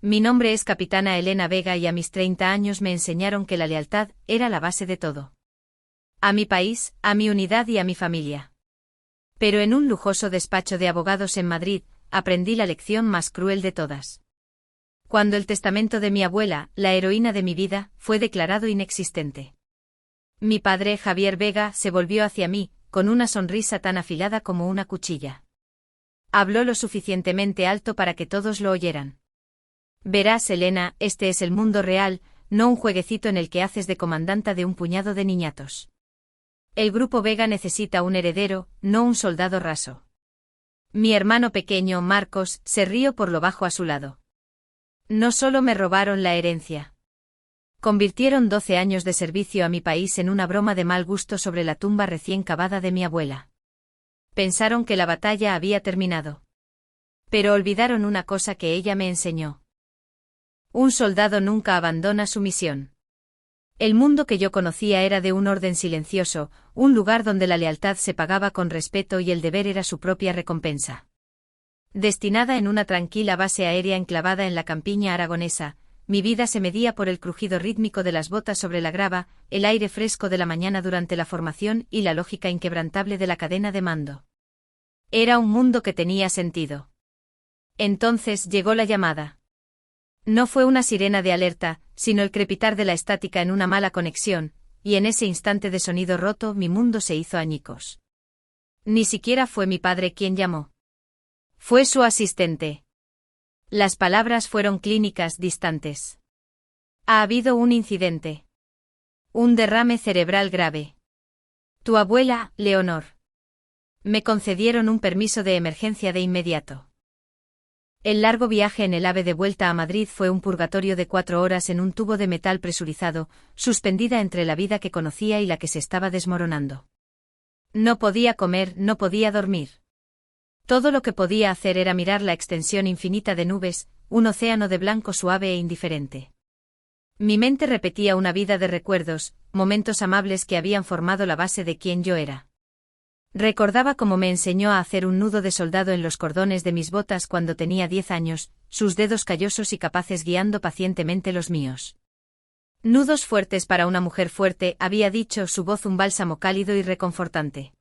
Mi nombre es Capitana Elena Vega y a mis 30 años me enseñaron que la lealtad era la base de todo. A mi país, a mi unidad y a mi familia. Pero en un lujoso despacho de abogados en Madrid, aprendí la lección más cruel de todas. Cuando el testamento de mi abuela, la heroína de mi vida, fue declarado inexistente. Mi padre, Javier Vega, se volvió hacia mí, con una sonrisa tan afilada como una cuchilla. Habló lo suficientemente alto para que todos lo oyeran. Verás, Elena, este es el mundo real, no un jueguecito en el que haces de comandanta de un puñado de niñatos. El grupo Vega necesita un heredero, no un soldado raso. Mi hermano pequeño, Marcos, se rió por lo bajo a su lado. No solo me robaron la herencia. Convirtieron 12 años de servicio a mi país en una broma de mal gusto sobre la tumba recién cavada de mi abuela. Pensaron que la batalla había terminado. Pero olvidaron una cosa que ella me enseñó. Un soldado nunca abandona su misión. El mundo que yo conocía era de un orden silencioso, un lugar donde la lealtad se pagaba con respeto y el deber era su propia recompensa. Destinada en una tranquila base aérea enclavada en la campiña aragonesa, mi vida se medía por el crujido rítmico de las botas sobre la grava, el aire fresco de la mañana durante la formación y la lógica inquebrantable de la cadena de mando. Era un mundo que tenía sentido. Entonces llegó la llamada. No fue una sirena de alerta, sino el crepitar de la estática en una mala conexión, y en ese instante de sonido roto mi mundo se hizo añicos. Ni siquiera fue mi padre quien llamó. Fue su asistente. Las palabras fueron clínicas, distantes. Ha habido un incidente. Un derrame cerebral grave. Tu abuela, Leonor. Me concedieron un permiso de emergencia de inmediato. El largo viaje en el AVE de vuelta a Madrid fue un purgatorio de 4 horas en un tubo de metal presurizado, suspendida entre la vida que conocía y la que se estaba desmoronando. No podía comer, no podía dormir. Todo lo que podía hacer era mirar la extensión infinita de nubes, un océano de blanco suave e indiferente. Mi mente repetía una vida de recuerdos, momentos amables que habían formado la base de quien yo era. Recordaba cómo me enseñó a hacer un nudo de soldado en los cordones de mis botas cuando tenía 10 años, sus dedos callosos y capaces guiando pacientemente los míos. Nudos fuertes para una mujer fuerte, había dicho, su voz un bálsamo cálido y reconfortante.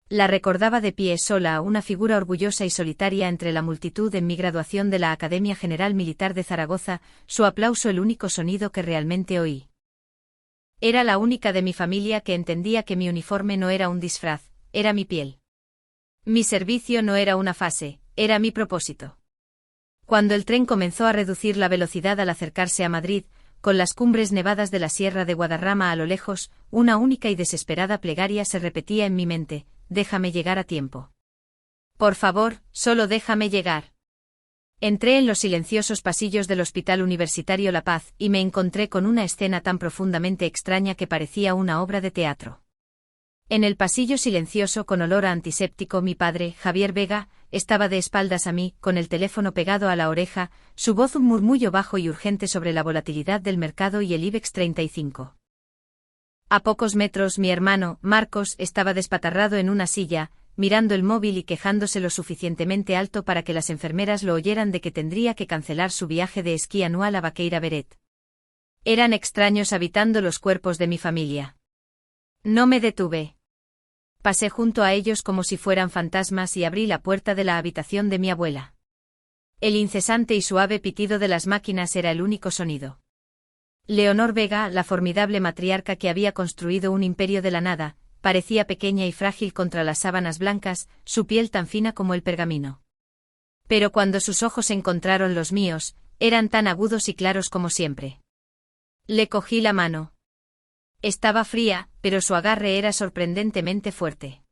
La recordaba de pie sola, una figura orgullosa y solitaria entre la multitud en mi graduación de la Academia General Militar de Zaragoza, su aplauso el único sonido que realmente oí. Era la única de mi familia que entendía que mi uniforme no era un disfraz, era mi piel. Mi servicio no era una fase, era mi propósito. Cuando el tren comenzó a reducir la velocidad al acercarse a Madrid, con las cumbres nevadas de la Sierra de Guadarrama a lo lejos, una única y desesperada plegaria se repetía en mi mente: déjame llegar a tiempo. Por favor, solo déjame llegar. Entré en los silenciosos pasillos del Hospital Universitario La Paz y me encontré con una escena tan profundamente extraña que parecía una obra de teatro. En el pasillo silencioso con olor a antiséptico mi padre, Javier Vega, estaba de espaldas a mí, con el teléfono pegado a la oreja, su voz un murmullo bajo y urgente sobre la volatilidad del mercado y el IBEX 35. A pocos metros mi hermano, Marcos, estaba despatarrado en una silla, mirando el móvil y quejándose lo suficientemente alto para que las enfermeras lo oyeran de que tendría que cancelar su viaje de esquí anual a Baqueira Beret. Eran extraños habitando los cuerpos de mi familia. No me detuve. Pasé junto a ellos como si fueran fantasmas y abrí la puerta de la habitación de mi abuela. El incesante y suave pitido de las máquinas era el único sonido. Leonor Vega, la formidable matriarca que había construido un imperio de la nada, parecía pequeña y frágil contra las sábanas blancas, su piel tan fina como el pergamino. Pero cuando sus ojos encontraron los míos, eran tan agudos y claros como siempre. Le cogí la mano. Estaba fría, pero su agarre era sorprendentemente fuerte.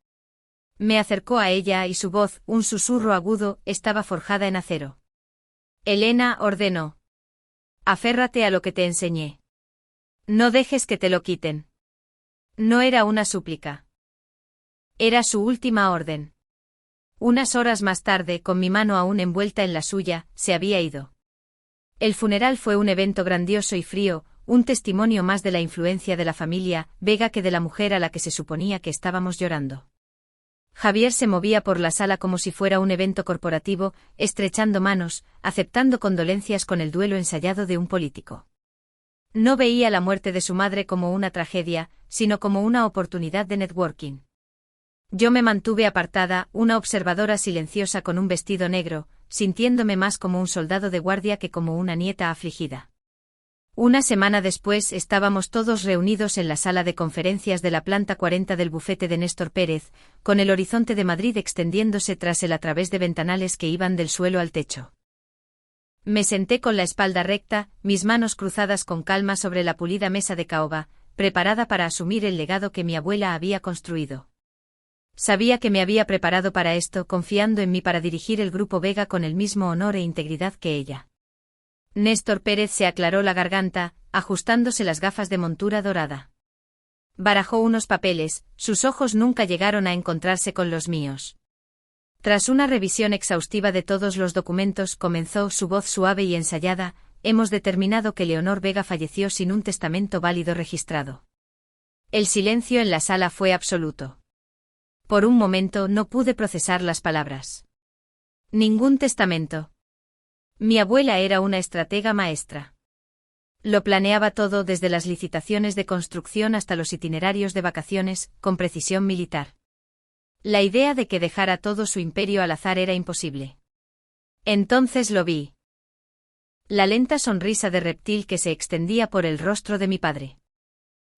Me acercó a ella y su voz, un susurro agudo, estaba forjada en acero. Elena, ordenó. Aférrate a lo que te enseñé. No dejes que te lo quiten. No era una súplica. Era su última orden. Unas horas más tarde, con mi mano aún envuelta en la suya, se había ido. El funeral fue un evento grandioso y frío, un testimonio más de la influencia de la familia Vega que de la mujer a la que se suponía que estábamos llorando. Javier se movía por la sala como si fuera un evento corporativo, estrechando manos, aceptando condolencias con el duelo ensayado de un político. No veía la muerte de su madre como una tragedia, sino como una oportunidad de networking. Yo me mantuve apartada, una observadora silenciosa con un vestido negro, sintiéndome más como un soldado de guardia que como una nieta afligida. Una semana después estábamos todos reunidos en la sala de conferencias de la planta 40 del bufete de Néstor Pérez, con el horizonte de Madrid extendiéndose tras él a través de ventanales que iban del suelo al techo. Me senté con la espalda recta, mis manos cruzadas con calma sobre la pulida mesa de caoba, preparada para asumir el legado que mi abuela había construido. Sabía que me había preparado para esto, confiando en mí para dirigir el Grupo Vega con el mismo honor e integridad que ella. Néstor Pérez se aclaró la garganta, ajustándose las gafas de montura dorada. Barajó unos papeles, sus ojos nunca llegaron a encontrarse con los míos. Tras una revisión exhaustiva de todos los documentos, comenzó su voz suave y ensayada: hemos determinado que Leonor Vega falleció sin un testamento válido registrado. El silencio en la sala fue absoluto. Por un momento no pude procesar las palabras. Ningún testamento. Mi abuela era una estratega maestra. Lo planeaba todo, desde las licitaciones de construcción hasta los itinerarios de vacaciones, con precisión militar. La idea de que dejara todo su imperio al azar era imposible. Entonces lo vi. La lenta sonrisa de reptil que se extendía por el rostro de mi padre.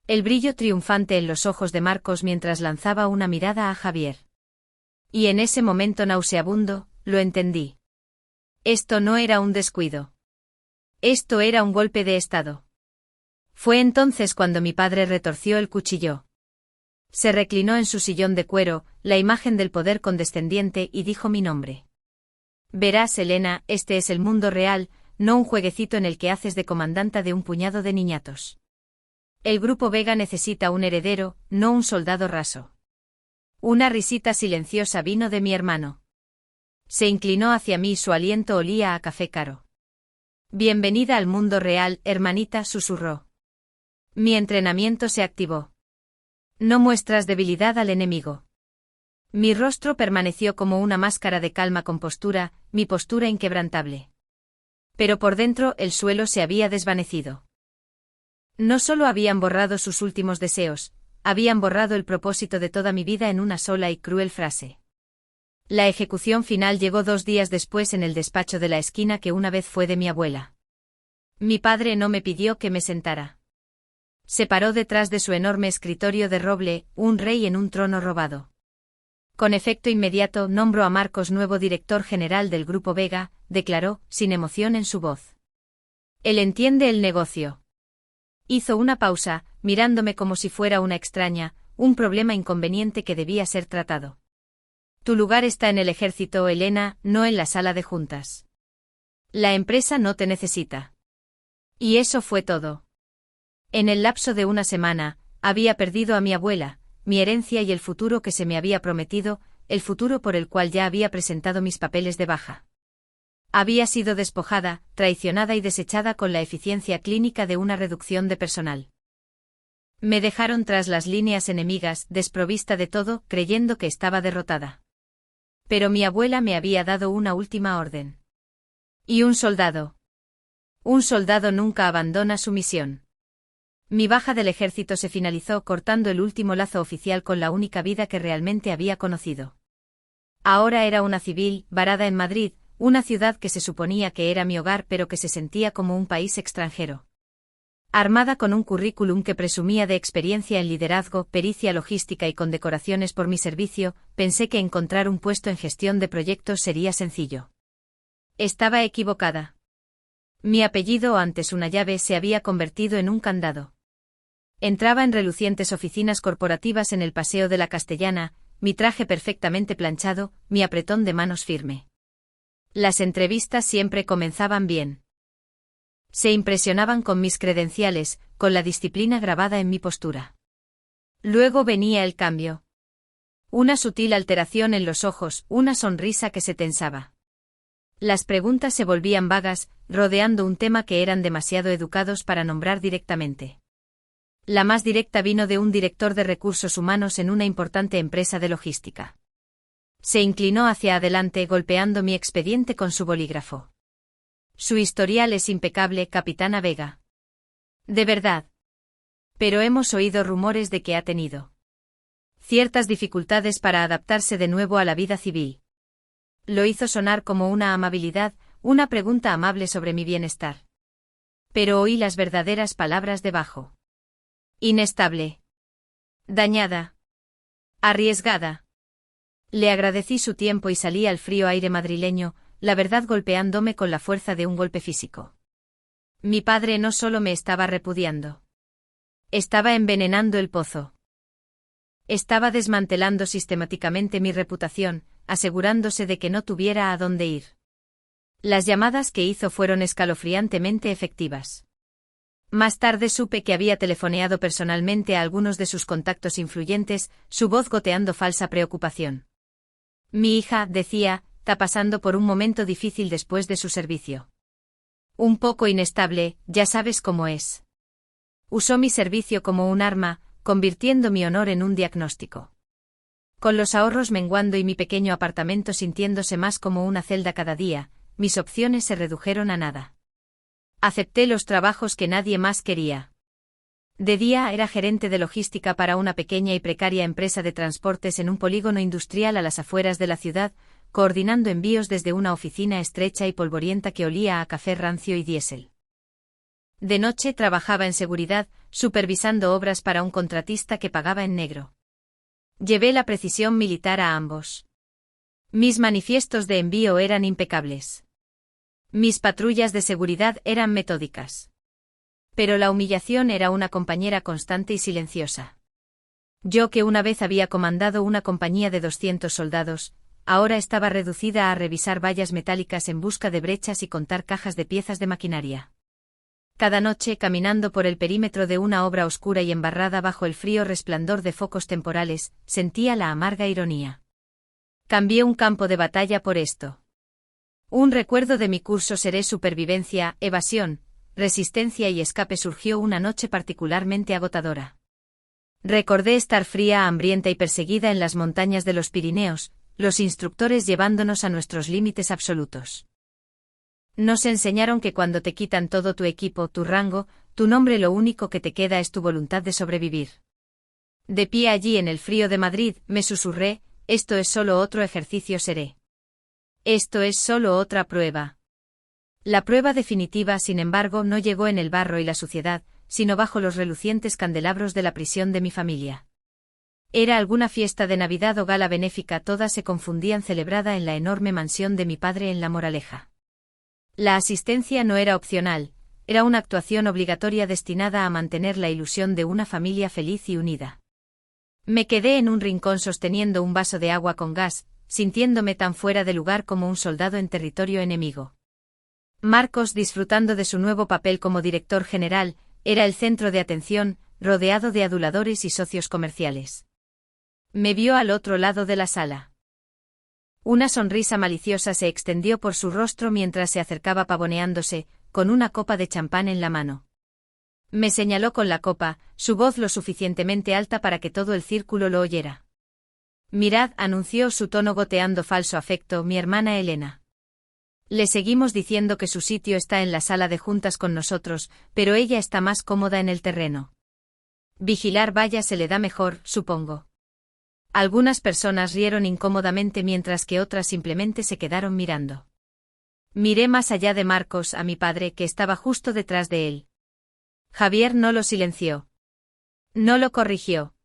El brillo triunfante en los ojos de Marcos mientras lanzaba una mirada a Javier. Y en ese momento nauseabundo, lo entendí. Esto no era un descuido. Esto era un golpe de estado. Fue entonces cuando mi padre retorció el cuchillo. Se reclinó en su sillón de cuero, la imagen del poder condescendiente, y dijo mi nombre. Verás, Elena, este es el mundo real, no un jueguecito en el que haces de comandanta de un puñado de niñatos. El Grupo Vega necesita un heredero, no un soldado raso. Una risita silenciosa vino de mi hermano. Se inclinó hacia mí y su aliento olía a café caro. Bienvenida al mundo real, hermanita, susurró. Mi entrenamiento se activó. No muestras debilidad al enemigo. Mi rostro permaneció como una máscara de calma compostura, mi postura inquebrantable. Pero por dentro el suelo se había desvanecido. No solo habían borrado sus últimos deseos, habían borrado el propósito de toda mi vida en una sola y cruel frase. La ejecución final llegó 2 días después en el despacho de la esquina que una vez fue de mi abuela. Mi padre no me pidió que me sentara. Se paró detrás de su enorme escritorio de roble, un rey en un trono robado. Con efecto inmediato nombro a Marcos nuevo director general del Grupo Vega, declaró, sin emoción en su voz. Él entiende el negocio. Hizo una pausa, mirándome como si fuera una extraña, un problema inconveniente que debía ser tratado. Tu lugar está en el ejército, Elena, no en la sala de juntas. La empresa no te necesita. Y eso fue todo. En el lapso de una semana, había perdido a mi abuela, mi herencia y el futuro que se me había prometido, el futuro por el cual ya había presentado mis papeles de baja. Había sido despojada, traicionada y desechada con la eficiencia clínica de una reducción de personal. Me dejaron tras las líneas enemigas, desprovista de todo, creyendo que estaba derrotada. Pero mi abuela me había dado una última orden. Y un soldado. Un soldado nunca abandona su misión. Mi baja del ejército se finalizó cortando el último lazo oficial con la única vida que realmente había conocido. Ahora era una civil, varada en Madrid, una ciudad que se suponía que era mi hogar pero que se sentía como un país extranjero. Armada con un currículum que presumía de experiencia en liderazgo, pericia logística y condecoraciones por mi servicio, pensé que encontrar un puesto en gestión de proyectos sería sencillo. Estaba equivocada. Mi apellido, antes una llave, se había convertido en un candado. Entraba en relucientes oficinas corporativas en el Paseo de la Castellana, mi traje perfectamente planchado, mi apretón de manos firme. Las entrevistas siempre comenzaban bien. Se impresionaban con mis credenciales, con la disciplina grabada en mi postura. Luego venía el cambio. Una sutil alteración en los ojos, una sonrisa que se tensaba. Las preguntas se volvían vagas, rodeando un tema que eran demasiado educados para nombrar directamente. La más directa vino de un director de recursos humanos en una importante empresa de logística. Se inclinó hacia adelante golpeando mi expediente con su bolígrafo. Su historial es impecable, capitana Vega. De verdad. Pero hemos oído rumores de que ha tenido ciertas dificultades para adaptarse de nuevo a la vida civil. Lo hizo sonar como una amabilidad, una pregunta amable sobre mi bienestar. Pero oí las verdaderas palabras debajo. Inestable. Dañada. Arriesgada. Le agradecí su tiempo y salí al frío aire madrileño, la verdad golpeándome con la fuerza de un golpe físico. Mi padre no solo me estaba repudiando. Estaba envenenando el pozo. Estaba desmantelando sistemáticamente mi reputación, asegurándose de que no tuviera a dónde ir. Las llamadas que hizo fueron escalofriantemente efectivas. Más tarde supe que había telefoneado personalmente a algunos de sus contactos influyentes, su voz goteando falsa preocupación. Mi hija, decía, está pasando por un momento difícil después de su servicio. Un poco inestable, ya sabes cómo es. Usó mi servicio como un arma, convirtiendo mi honor en un diagnóstico. Con los ahorros menguando y mi pequeño apartamento sintiéndose más como una celda cada día, mis opciones se redujeron a nada. Acepté los trabajos que nadie más quería. De día era gerente de logística para una pequeña y precaria empresa de transportes en un polígono industrial a las afueras de la ciudad, coordinando envíos desde una oficina estrecha y polvorienta que olía a café rancio y diésel. De noche trabajaba en seguridad, supervisando obras para un contratista que pagaba en negro. Llevé la precisión militar a ambos. Mis manifiestos de envío eran impecables. Mis patrullas de seguridad eran metódicas. Pero la humillación era una compañera constante y silenciosa. Yo que una vez había comandado una compañía de 200 soldados, ahora estaba reducida a revisar vallas metálicas en busca de brechas y contar cajas de piezas de maquinaria. Cada noche, caminando por el perímetro de una obra oscura y embarrada bajo el frío resplandor de focos temporales, sentía la amarga ironía. Cambié un campo de batalla por esto. Un recuerdo de mi curso Seré supervivencia, evasión, resistencia y escape surgió una noche particularmente agotadora. Recordé estar fría, hambrienta y perseguida en las montañas de los Pirineos, los instructores llevándonos a nuestros límites absolutos. Nos enseñaron que cuando te quitan todo tu equipo, tu rango, tu nombre, lo único que te queda es tu voluntad de sobrevivir. De pie allí en el frío de Madrid, me susurré, esto es solo otro ejercicio Seré. Esto es solo otra prueba. La prueba definitiva, sin embargo, no llegó en el barro y la suciedad, sino bajo los relucientes candelabros de la prisión de mi familia. Era alguna fiesta de Navidad o gala benéfica, todas se confundían, celebrada en la enorme mansión de mi padre en La Moraleja. La asistencia no era opcional, era una actuación obligatoria destinada a mantener la ilusión de una familia feliz y unida. Me quedé en un rincón sosteniendo un vaso de agua con gas, sintiéndome tan fuera de lugar como un soldado en territorio enemigo. Marcos, disfrutando de su nuevo papel como director general, era el centro de atención, rodeado de aduladores y socios comerciales. Me vio al otro lado de la sala. Una sonrisa maliciosa se extendió por su rostro mientras se acercaba pavoneándose, con una copa de champán en la mano. Me señaló con la copa, su voz lo suficientemente alta para que todo el círculo lo oyera. Mirad, anunció, su tono goteando falso afecto, mi hermana Elena. Le seguimos diciendo que su sitio está en la sala de juntas con nosotros, pero ella está más cómoda en el terreno. Vigilar vallas se le da mejor, supongo. Algunas personas rieron incómodamente mientras que otras simplemente se quedaron mirando. Miré más allá de Marcos a mi padre, que estaba justo detrás de él. Javier no lo silenció. No lo corrigió.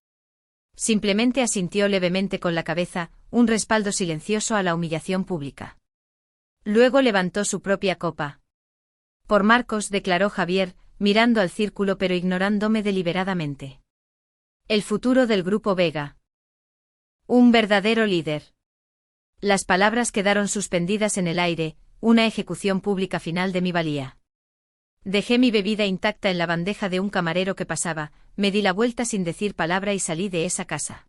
Simplemente asintió levemente con la cabeza, un respaldo silencioso a la humillación pública. Luego levantó su propia copa. Por Marcos, declaró Javier, mirando al círculo pero ignorándome deliberadamente. El futuro del Grupo Vega. Un verdadero líder. Las palabras quedaron suspendidas en el aire, una ejecución pública final de mi valía. Dejé mi bebida intacta en la bandeja de un camarero que pasaba, me di la vuelta sin decir palabra y salí de esa casa.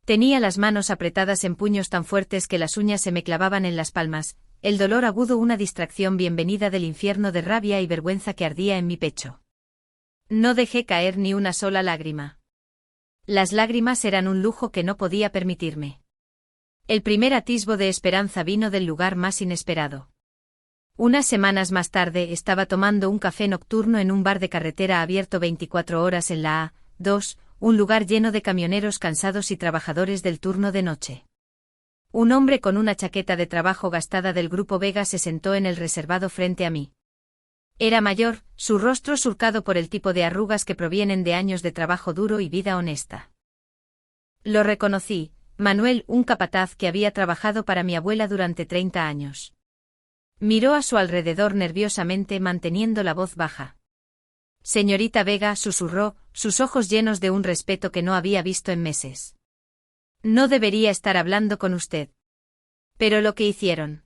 Tenía las manos apretadas en puños tan fuertes que las uñas se me clavaban en las palmas, el dolor agudo, una distracción bienvenida del infierno de rabia y vergüenza que ardía en mi pecho. No dejé caer ni una sola lágrima. Las lágrimas eran un lujo que no podía permitirme. El primer atisbo de esperanza vino del lugar más inesperado. Unas semanas más tarde estaba tomando un café nocturno en un bar de carretera abierto 24 horas en la A2, un lugar lleno de camioneros cansados y trabajadores del turno de noche. Un hombre con una chaqueta de trabajo gastada del Grupo Vega se sentó en el reservado frente a mí. Era mayor, su rostro surcado por el tipo de arrugas que provienen de años de trabajo duro y vida honesta. Lo reconocí, Manuel, un capataz que había trabajado para mi abuela durante 30 años. Miró a su alrededor nerviosamente manteniendo la voz baja. Señorita Vega, susurró, sus ojos llenos de un respeto que no había visto en meses. No debería estar hablando con usted. Pero lo que hicieron.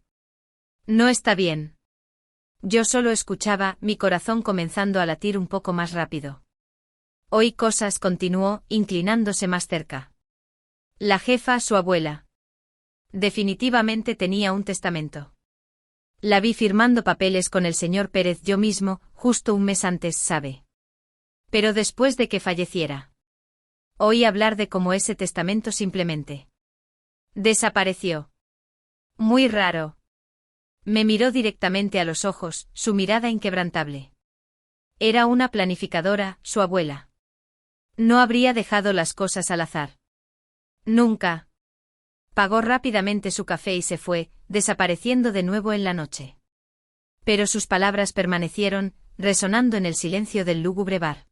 No está bien. Yo solo escuchaba, mi corazón comenzando a latir un poco más rápido. Oí cosas, continuó, inclinándose más cerca. La jefa, su abuela. Definitivamente tenía un testamento. La vi firmando papeles con el señor Pérez yo mismo, justo un mes antes, ¿sabe? Pero después de que falleciera. Oí hablar de cómo ese testamento simplemente desapareció. Muy raro. Me miró directamente a los ojos, su mirada inquebrantable. Era una planificadora, su abuela. No habría dejado las cosas al azar. Nunca. Pagó rápidamente su café y se fue, desapareciendo de nuevo en la noche. Pero sus palabras permanecieron, resonando en el silencio del lúgubre bar.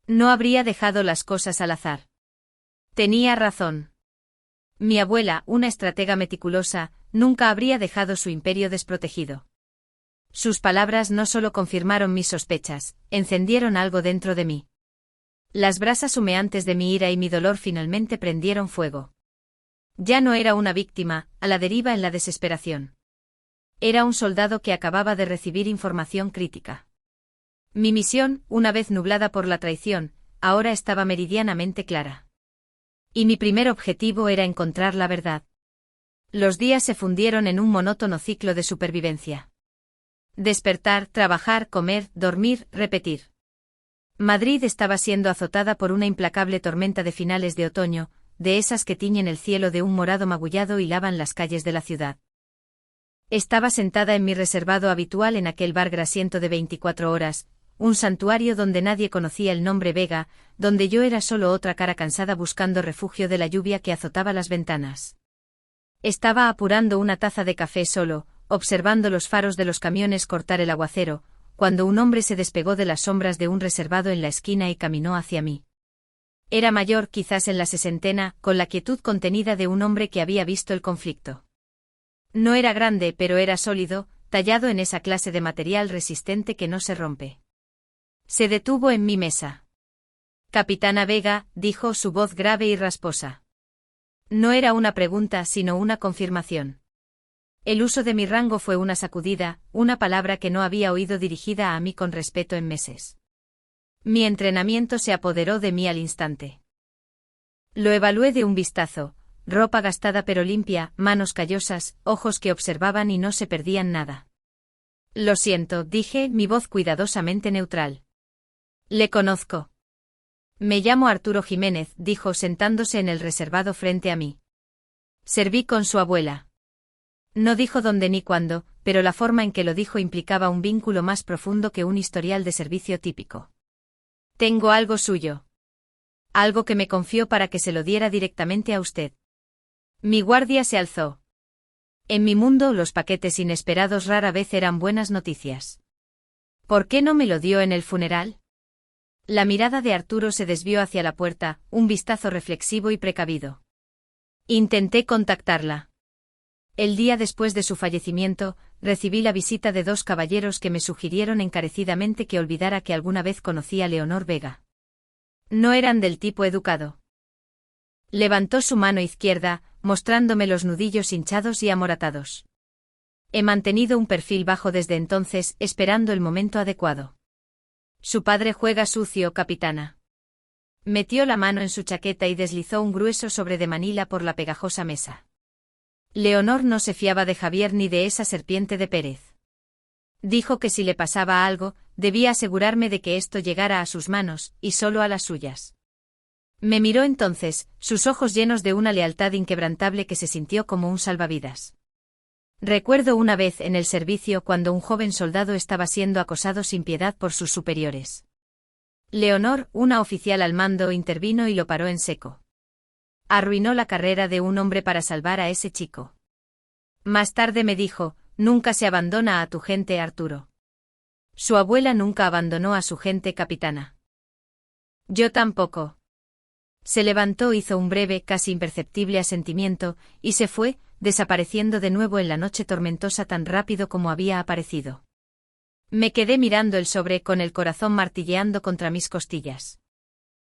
No habría dejado las cosas al azar. Tenía razón. Mi abuela, una estratega meticulosa, nunca habría dejado su imperio desprotegido. Sus palabras no solo confirmaron mis sospechas, encendieron algo dentro de mí. Las brasas humeantes de mi ira y mi dolor finalmente prendieron fuego. Ya no era una víctima, a la deriva en la desesperación. Era un soldado que acababa de recibir información crítica. Mi misión, una vez nublada por la traición, ahora estaba meridianamente clara. Y mi primer objetivo era encontrar la verdad. Los días se fundieron en un monótono ciclo de supervivencia. Despertar, trabajar, comer, dormir, repetir. Madrid estaba siendo azotada por una implacable tormenta de finales de otoño, de esas que tiñen el cielo de un morado magullado y lavan las calles de la ciudad. Estaba sentada en mi reservado habitual en aquel bar grasiento de 24 horas, un santuario donde nadie conocía el nombre Vega, donde yo era solo otra cara cansada buscando refugio de la lluvia que azotaba las ventanas. Estaba apurando una taza de café solo, observando los faros de los camiones cortar el aguacero, cuando un hombre se despegó de las sombras de un reservado en la esquina y caminó hacia mí. Era mayor, quizás en la sesentena, con la quietud contenida de un hombre que había visto el conflicto. No era grande, pero era sólido, tallado en esa clase de material resistente que no se rompe. Se detuvo en mi mesa. Capitana Vega, dijo, su voz grave y rasposa. No era una pregunta, sino una confirmación. El uso de mi rango fue una sacudida, una palabra que no había oído dirigida a mí con respeto en meses. Mi entrenamiento se apoderó de mí al instante. Lo evalué de un vistazo, ropa gastada pero limpia, manos callosas, ojos que observaban y no se perdían nada. Lo siento, dije, mi voz cuidadosamente neutral. Le conozco. Me llamo Arturo Jiménez, dijo sentándose en el reservado frente a mí. Serví con su abuela. No dijo dónde ni cuándo, pero la forma en que lo dijo implicaba un vínculo más profundo que un historial de servicio típico. Tengo algo suyo. Algo que me confió para que se lo diera directamente a usted. Mi guardia se alzó. En mi mundo los paquetes inesperados rara vez eran buenas noticias. ¿Por qué no me lo dio en el funeral? La mirada de Arturo se desvió hacia la puerta, un vistazo reflexivo y precavido. Intenté contactarla. El día después de su fallecimiento, recibí la visita de dos caballeros que me sugirieron encarecidamente que olvidara que alguna vez conocí a Leonor Vega. No eran del tipo educado. Levantó su mano izquierda, mostrándome los nudillos hinchados y amoratados. He mantenido un perfil bajo desde entonces, esperando el momento adecuado. Su padre juega sucio, capitana. Metió la mano en su chaqueta y deslizó un grueso sobre de Manila por la pegajosa mesa. Leonor no se fiaba de Javier ni de esa serpiente de Pérez. Dijo que si le pasaba algo, debía asegurarme de que esto llegara a sus manos, y solo a las suyas. Me miró entonces, sus ojos llenos de una lealtad inquebrantable que se sintió como un salvavidas. Recuerdo una vez en el servicio cuando un joven soldado estaba siendo acosado sin piedad por sus superiores. Leonor, una oficial al mando, intervino y lo paró en seco. Arruinó la carrera de un hombre para salvar a ese chico. Más tarde me dijo, nunca se abandona a tu gente, Arturo. Su abuela nunca abandonó a su gente, capitana. Yo tampoco. Se levantó, hizo un breve, casi imperceptible asentimiento, y se fue, desapareciendo de nuevo en la noche tormentosa tan rápido como había aparecido. Me quedé mirando el sobre con el corazón martilleando contra mis costillas.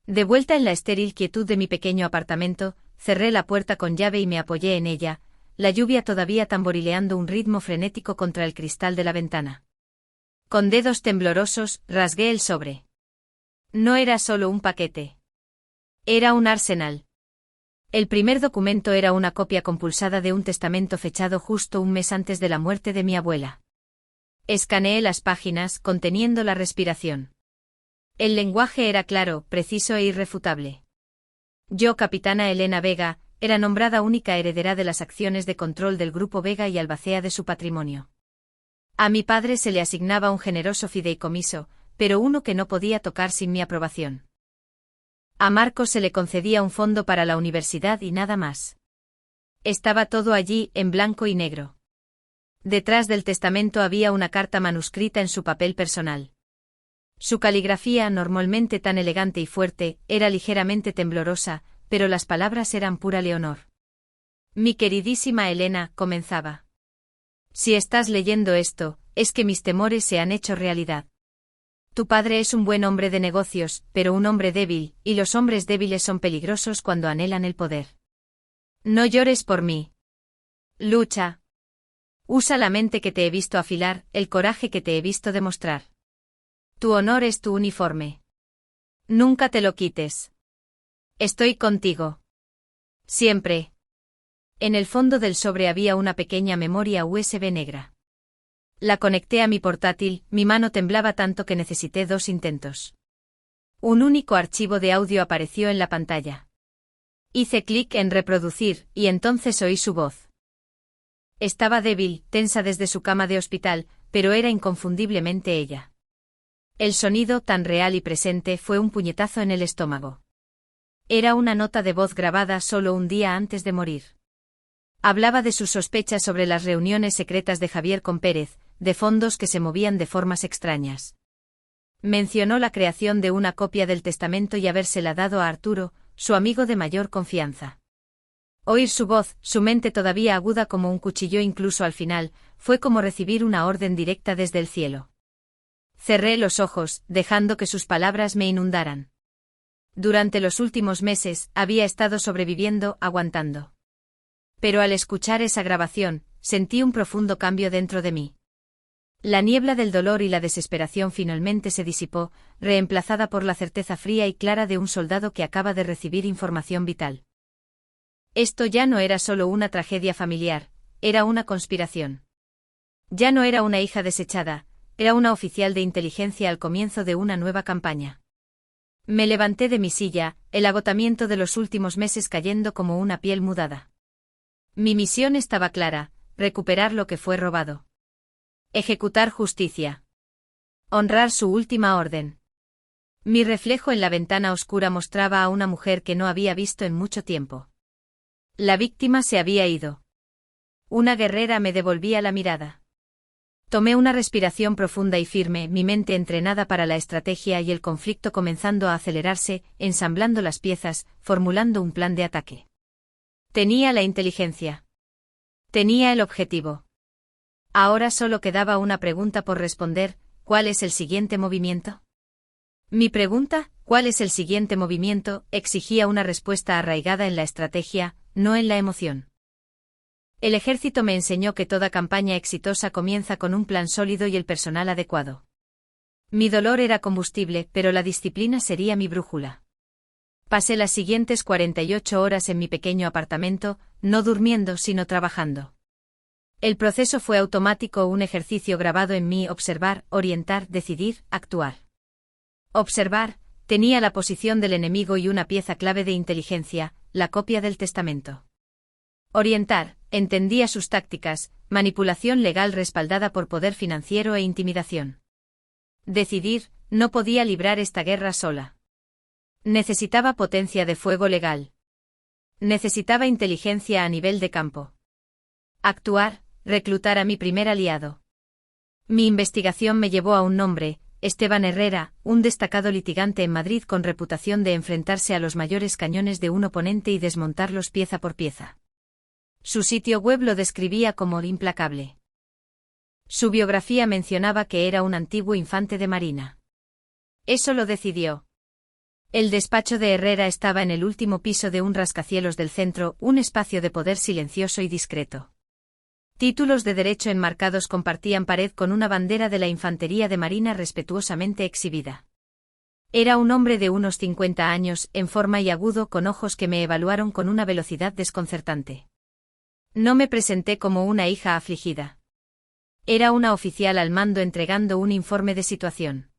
De vuelta en la estéril quietud de mi pequeño apartamento, cerré la puerta con llave y me apoyé en ella, la lluvia todavía tamborileando un ritmo frenético contra el cristal de la ventana. Con dedos temblorosos, rasgué el sobre. No era solo un paquete. Era un arsenal. El primer documento era una copia compulsada de un testamento fechado justo un mes antes de la muerte de mi abuela. Escaneé las páginas, conteniendo la respiración. El lenguaje era claro, preciso e irrefutable. Yo, capitana Elena Vega, era nombrada única heredera de las acciones de control del Grupo Vega y albacea de su patrimonio. A mi padre se le asignaba un generoso fideicomiso, pero uno que no podía tocar sin mi aprobación. A Marco se le concedía un fondo para la universidad y nada más. Estaba todo allí, en blanco y negro. Detrás del testamento había una carta manuscrita en su papel personal. Su caligrafía, normalmente tan elegante y fuerte, era ligeramente temblorosa, pero las palabras eran pura Leonor. Mi queridísima Elena, comenzaba. Si estás leyendo esto, es que mis temores se han hecho realidad. Tu padre es un buen hombre de negocios, pero un hombre débil, y los hombres débiles son peligrosos cuando anhelan el poder. No llores por mí. Lucha. Usa la mente que te he visto afilar, el coraje que te he visto demostrar. Tu honor es tu uniforme. Nunca te lo quites. Estoy contigo. Siempre. En el fondo del sobre había una pequeña memoria USB negra. La conecté a mi portátil, mi mano temblaba tanto que necesité 2 intentos. Un único archivo de audio apareció en la pantalla. Hice clic en reproducir, y entonces oí su voz. Estaba débil, tensa desde su cama de hospital, pero era inconfundiblemente ella. El sonido, tan real y presente, fue un puñetazo en el estómago. Era una nota de voz grabada solo un día antes de morir. Hablaba de sus sospechas sobre las reuniones secretas de Javier con Pérez, de fondos que se movían de formas extrañas. Mencionó la creación de una copia del testamento y habérsela dado a Arturo, su amigo de mayor confianza. Oír su voz, su mente todavía aguda como un cuchillo incluso al final, fue como recibir una orden directa desde el cielo. Cerré los ojos, dejando que sus palabras me inundaran. Durante los últimos meses, había estado sobreviviendo, aguantando. Pero al escuchar esa grabación, sentí un profundo cambio dentro de mí. La niebla del dolor y la desesperación finalmente se disipó, reemplazada por la certeza fría y clara de un soldado que acaba de recibir información vital. Esto ya no era solo una tragedia familiar, era una conspiración. Ya no era una hija desechada, era una oficial de inteligencia al comienzo de una nueva campaña. Me levanté de mi silla, el agotamiento de los últimos meses cayendo como una piel mudada. Mi misión estaba clara, recuperar lo que fue robado. Ejecutar justicia. Honrar su última orden. Mi reflejo en la ventana oscura mostraba a una mujer que no había visto en mucho tiempo. La víctima se había ido. Una guerrera me devolvía la mirada. Tomé una respiración profunda y firme, mi mente entrenada para la estrategia y el conflicto comenzando a acelerarse, ensamblando las piezas, formulando un plan de ataque. Tenía la inteligencia. Tenía el objetivo. Ahora solo quedaba una pregunta por responder: ¿cuál es el siguiente movimiento? Mi pregunta, ¿cuál es el siguiente movimiento?, exigía una respuesta arraigada en la estrategia, no en la emoción. El ejército me enseñó que toda campaña exitosa comienza con un plan sólido y el personal adecuado. Mi dolor era combustible, pero la disciplina sería mi brújula. Pasé las siguientes 48 horas en mi pequeño apartamento, no durmiendo sino trabajando. El proceso fue automático, un ejercicio grabado en mí: observar, orientar, decidir, actuar. Observar, Tenía la posición del enemigo y una pieza clave de inteligencia, la copia del testamento. Orientar, entendía sus tácticas, manipulación legal respaldada por poder financiero e intimidación. Decidir, no podía librar esta guerra sola. Necesitaba potencia de fuego legal. Necesitaba inteligencia a nivel de campo. Actuar, reclutar a mi primer aliado. Mi investigación me llevó a un nombre, Esteban Herrera, un destacado litigante en Madrid con reputación de enfrentarse a los mayores cañones de un oponente y desmontarlos pieza por pieza. Su sitio web lo describía como implacable. Su biografía mencionaba que era un antiguo infante de marina. Eso lo decidió. El despacho de Herrera estaba en el último piso de un rascacielos del centro, un espacio de poder silencioso y discreto. Títulos de derecho enmarcados compartían pared con una bandera de la infantería de marina respetuosamente exhibida. Era un hombre de unos 50 años, en forma y agudo, con ojos que me evaluaron con una velocidad desconcertante. No me presenté como una hija afligida. Era una oficial al mando entregando un informe de situación.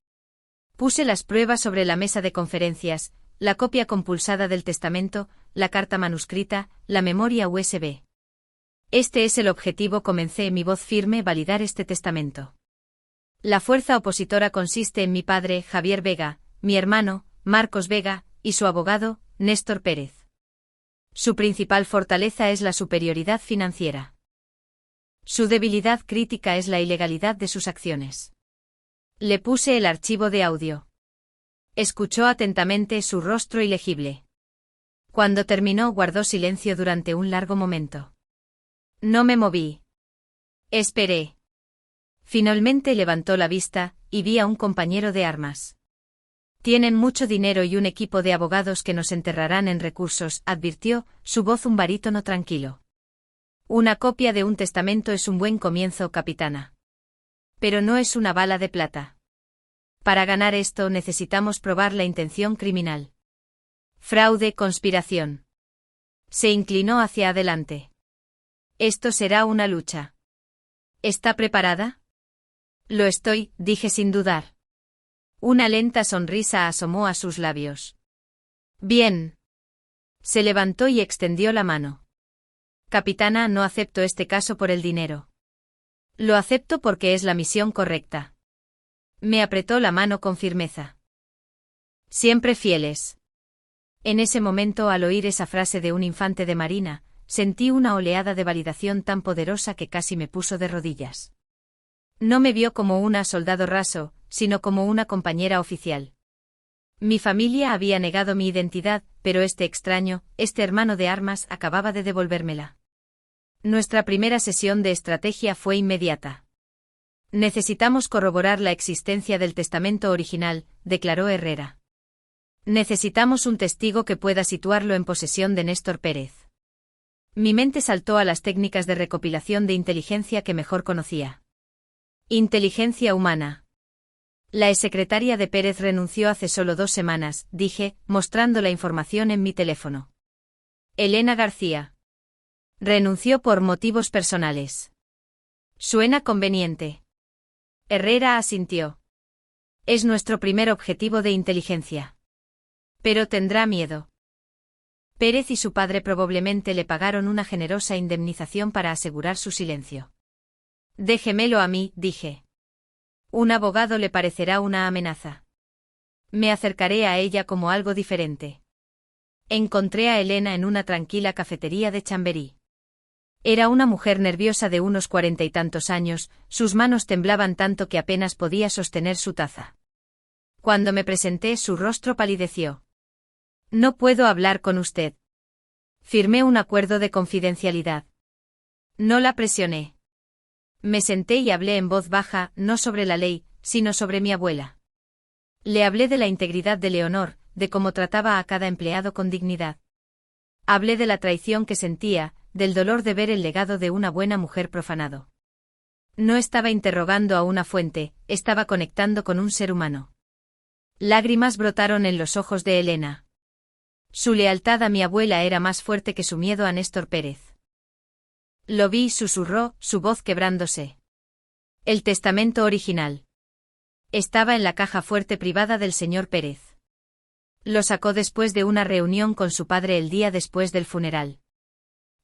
Puse las pruebas sobre la mesa de conferencias, la copia compulsada del testamento, la carta manuscrita, la memoria USB. Este es el objetivo, comencé, mi voz firme, validar este testamento. La fuerza opositora consiste en mi padre, Javier Vega, mi hermano, Marcos Vega, y su abogado, Néstor Pérez. Su principal fortaleza es la superioridad financiera. Su debilidad crítica es la ilegalidad de sus acciones. Le puse el archivo de audio. Escuchó atentamente, su rostro ilegible. Cuando terminó, guardó silencio durante un largo momento. No me moví. Esperé. Finalmente levantó la vista, y vi a un compañero de armas. Tienen mucho dinero y un equipo de abogados que nos enterrarán en recursos, advirtió, su voz un barítono tranquilo. Una copia de un testamento es un buen comienzo, capitana. Pero no es una bala de plata. Para ganar esto necesitamos probar la intención criminal. Fraude, conspiración. Se inclinó hacia adelante. Esto será una lucha. ¿Está preparada? Lo estoy, dije sin dudar. Una lenta sonrisa asomó a sus labios. Bien. Se levantó y extendió la mano. Capitana, no acepto este caso por el dinero. Lo acepto porque es la misión correcta. Me apretó la mano con firmeza. Siempre fieles. En ese momento, al oír esa frase de un infante de marina, sentí una oleada de validación tan poderosa que casi me puso de rodillas. No me vio como una soldado raso, sino como una compañera oficial. Mi familia había negado mi identidad, pero este extraño, este hermano de armas, acababa de devolvérmela. Nuestra primera sesión de estrategia fue inmediata. Necesitamos corroborar la existencia del testamento original, declaró Herrera. Necesitamos un testigo que pueda situarlo en posesión de Néstor Pérez. Mi mente saltó a las técnicas de recopilación de inteligencia que mejor conocía. Inteligencia humana. La exsecretaria de Pérez renunció hace solo 2 semanas, dije, mostrando la información en mi teléfono. Elena García. Renunció por motivos personales. Suena conveniente. Herrera asintió. Es nuestro primer objetivo de inteligencia. Pero tendrá miedo. Pérez y su padre probablemente le pagaron una generosa indemnización para asegurar su silencio. Déjemelo a mí, dije. Un abogado le parecerá una amenaza. Me acercaré a ella como algo diferente. Encontré a Elena en una tranquila cafetería de Chamberí. Era una mujer nerviosa de unos 40 y tantos años, sus manos temblaban tanto que apenas podía sostener su taza. Cuando me presenté, su rostro palideció. No puedo hablar con usted. Firmé un acuerdo de confidencialidad. No la presioné. Me senté y hablé en voz baja, no sobre la ley, sino sobre mi abuela. Le hablé de la integridad de Leonor, de cómo trataba a cada empleado con dignidad. Hablé de la traición que sentía, del dolor de ver el legado de una buena mujer profanado. No estaba interrogando a una fuente, estaba conectando con un ser humano. Lágrimas brotaron en los ojos de Elena. Su lealtad a mi abuela era más fuerte que su miedo a Néstor Pérez. Lo vi, susurró, su voz quebrándose. El testamento original. Estaba en la caja fuerte privada del señor Pérez. Lo sacó después de una reunión con su padre el día después del funeral.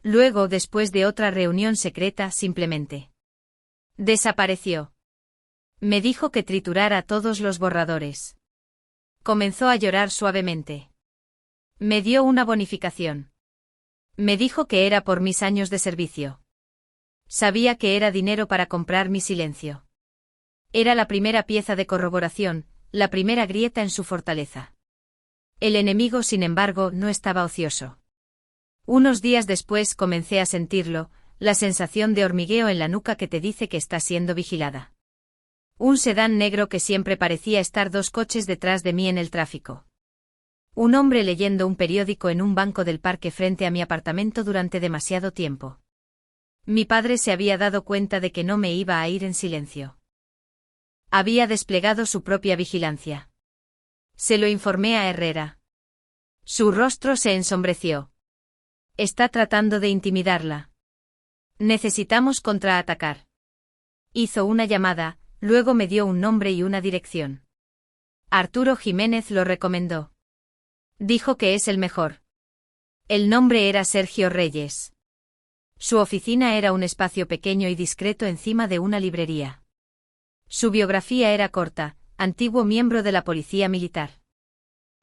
Luego, después de otra reunión secreta, simplemente desapareció. Me dijo que triturara todos los borradores. Comenzó a llorar suavemente. Me dio una bonificación. Me dijo que era por mis años de servicio. Sabía que era dinero para comprar mi silencio. Era la primera pieza de corroboración, la primera grieta en su fortaleza. El enemigo, sin embargo, no estaba ocioso. Unos días después comencé a sentirlo, la sensación de hormigueo en la nuca que te dice que está siendo vigilada. Un sedán negro que siempre parecía estar 2 coches detrás de mí en el tráfico. Un hombre leyendo un periódico en un banco del parque frente a mi apartamento durante demasiado tiempo. Mi padre se había dado cuenta de que no me iba a ir en silencio. Había desplegado su propia vigilancia. Se lo informé a Herrera. Su rostro se ensombreció. Está tratando de intimidarla. Necesitamos contraatacar. Hizo una llamada, luego me dio un nombre y una dirección. Arturo Jiménez lo recomendó. Dijo que es el mejor. El nombre era Sergio Reyes. Su oficina era un espacio pequeño y discreto encima de una librería. Su biografía era corta, antiguo miembro de la policía militar.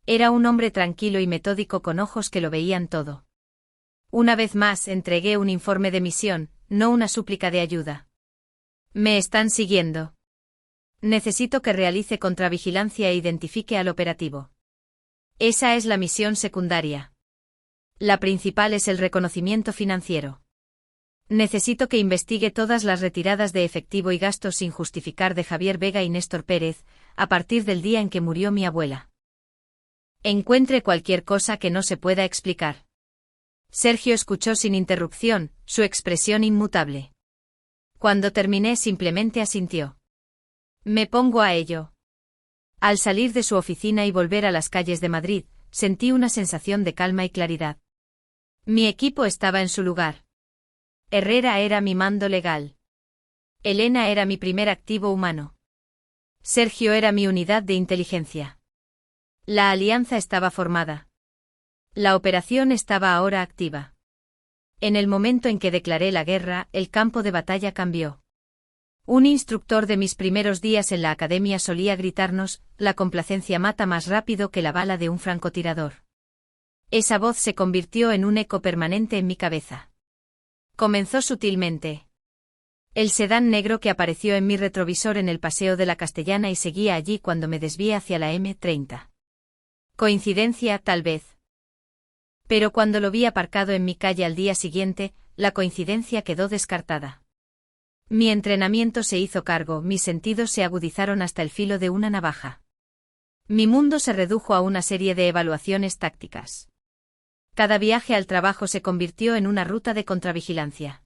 Era un hombre tranquilo y metódico con ojos que lo veían todo. Una vez más entregué un informe de misión, no una súplica de ayuda. Me están siguiendo. Necesito que realice contravigilancia e identifique al operativo. Esa es la misión secundaria. La principal es el reconocimiento financiero. Necesito que investigue todas las retiradas de efectivo y gastos sin justificar de Javier Vega y Néstor Pérez, a partir del día en que murió mi abuela. Encuentre cualquier cosa que no se pueda explicar. Sergio escuchó sin interrupción, su expresión inmutable. Cuando terminé simplemente asintió. Me pongo a ello. Al salir de su oficina y volver a las calles de Madrid, sentí una sensación de calma y claridad. Mi equipo estaba en su lugar. Herrera era mi mando legal. Elena era mi primer activo humano. Sergio era mi unidad de inteligencia. La alianza estaba formada. La operación estaba ahora activa. En el momento en que declaré la guerra, el campo de batalla cambió. Un instructor de mis primeros días en la academia solía gritarnos: la complacencia mata más rápido que la bala de un francotirador. Esa voz se convirtió en un eco permanente en mi cabeza. Comenzó sutilmente. El sedán negro que apareció en mi retrovisor en el paseo de la Castellana y seguía allí cuando me desvié hacia la M30. Coincidencia, tal vez. Pero cuando lo vi aparcado en mi calle al día siguiente, la coincidencia quedó descartada. Mi entrenamiento se hizo cargo, mis sentidos se agudizaron hasta el filo de una navaja. Mi mundo se redujo a una serie de evaluaciones tácticas. Cada viaje al trabajo se convirtió en una ruta de contravigilancia.